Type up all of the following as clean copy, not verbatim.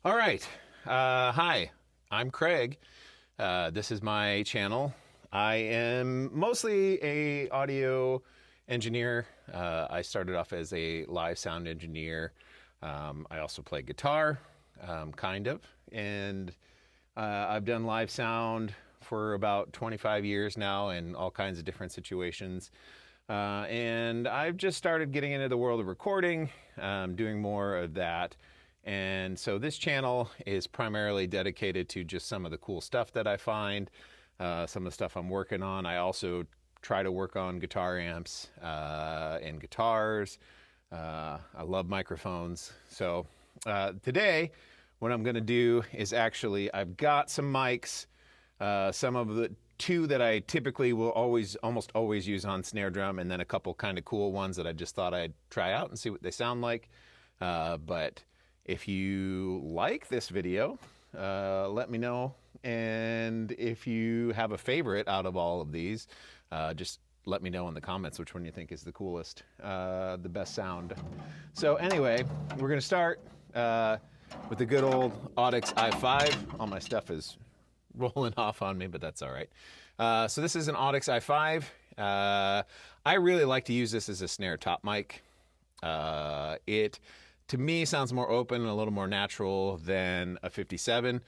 All right. Hi, I'm Craig. This is my channel. I am mostly a audio engineer. I started off as a live sound engineer. I also play guitar, kind of, and I've done live sound for about 25 years now in all kinds of different situations. And I've just started getting into the world of recording, doing more of that. And so this channel is primarily dedicated to just some of the cool stuff that I find, some of the stuff I'm working on. I also try to work on guitar amps and guitars. I love microphones. So today, what I'm going to do is actually, I've got some mics, some of the two that I typically will almost always use on snare drum, and then a couple kind of cool ones that I just thought I'd try out and see what they sound like. But if you like this video, let me know. And if you have a favorite out of all of these, just let me know in the comments which one you think is the coolest, the best sound. So anyway, we're going to start with the good old Audix i5. All my stuff is rolling off on me, but that's all right. So this is an Audix i5. I really like to use this as a snare top mic. It, to me, sounds more open and a little more natural than a 57.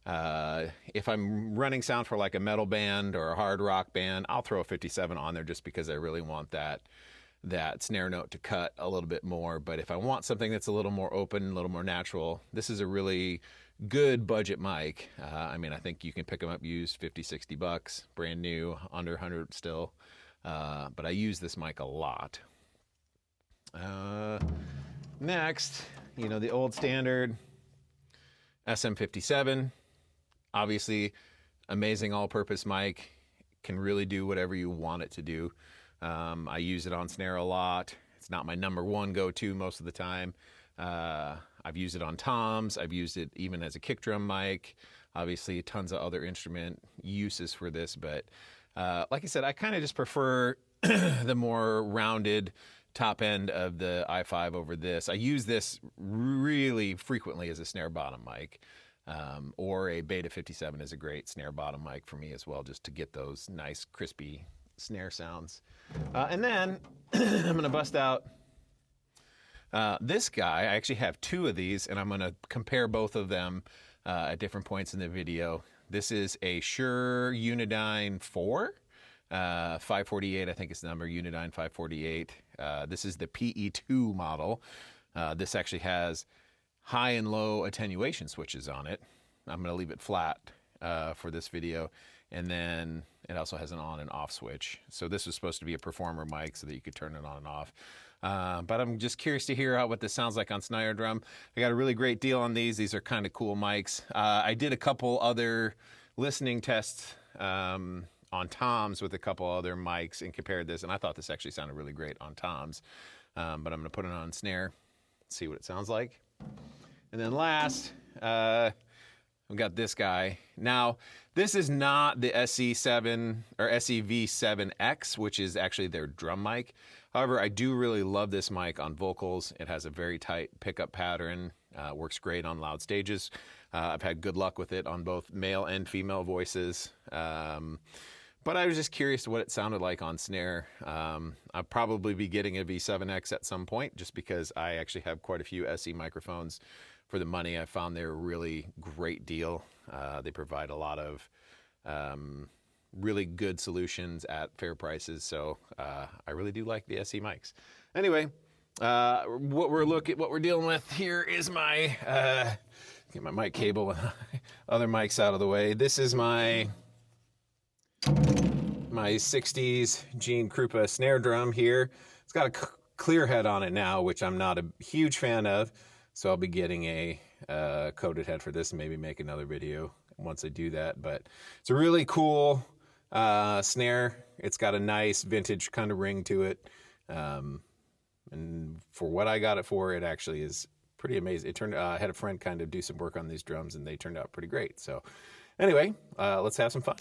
If I'm running sound for like a metal band or a hard rock band, I'll throw a 57 on there just because I really want that snare note to cut a little bit more. But if I want something that's a little more open, a little more natural, this is a really good budget mic. I mean, I think you can pick them up used, 50, 60 bucks, brand new, under 100 still. But I use this mic a lot. Next, you know, the old standard SM57. Obviously, amazing all-purpose mic. Can really do whatever you want it to do. I use it on snare a lot. It's not my number one go-to most of the time. I've used it on toms. I've used it even as a kick drum mic. Obviously, tons of other instrument uses for this. But like I said, I kind of just prefer the more rounded top end of the i5 over this. I use this really frequently as a snare bottom mic. Or a Beta 57 is a great snare bottom mic for me as well, just to get those nice crispy snare sounds. And then I'm going to bust out this guy. I actually have two of these, and I'm going to compare both of them at different points in the video. This is a Shure Unidyne 4. 548, I think it's the number, Unidyne 548. This is the PE2 model. This actually has high and low attenuation switches on it. I'm going to leave it flat for this video. And then it also has an on and off switch. So this was supposed to be a performer mic so that you could turn it on and off. But I'm just curious to hear what this sounds like on snare drum. I got a really great deal on these. These are kind of cool mics. I did a couple other listening tests on toms with a couple other mics and compared this, and I thought this actually sounded really great on toms. But I'm going to put it on snare, see what it sounds like. And then last, we've got this guy. Now, this is not the SE7 or SEV7X, which is actually their drum mic. However, I do really love this mic on vocals. It has a very tight pickup pattern, works great on loud stages. I've had good luck with it on both male and female voices. But I was just curious to what it sounded like on snare. I'll probably be getting a V7X at some point just because I actually have quite a few SE microphones for the money. I found they're a really great deal. They provide a lot of really good solutions at fair prices. So I really do like the SE mics. Anyway, what we're dealing with here is my get my mic cable and other mics out of the way. This is my 60s Gene Krupa snare drum here. It's got a clear head on it now, which I'm not a huge fan of. So I'll be getting a coated head for this and maybe make another video once I do that. But it's a really cool snare. It's got a nice vintage kind of ring to it. And for what I got it for, it actually is pretty amazing. It turned. I had a friend kind of do some work on these drums, and they turned out pretty great. So anyway, let's have some fun.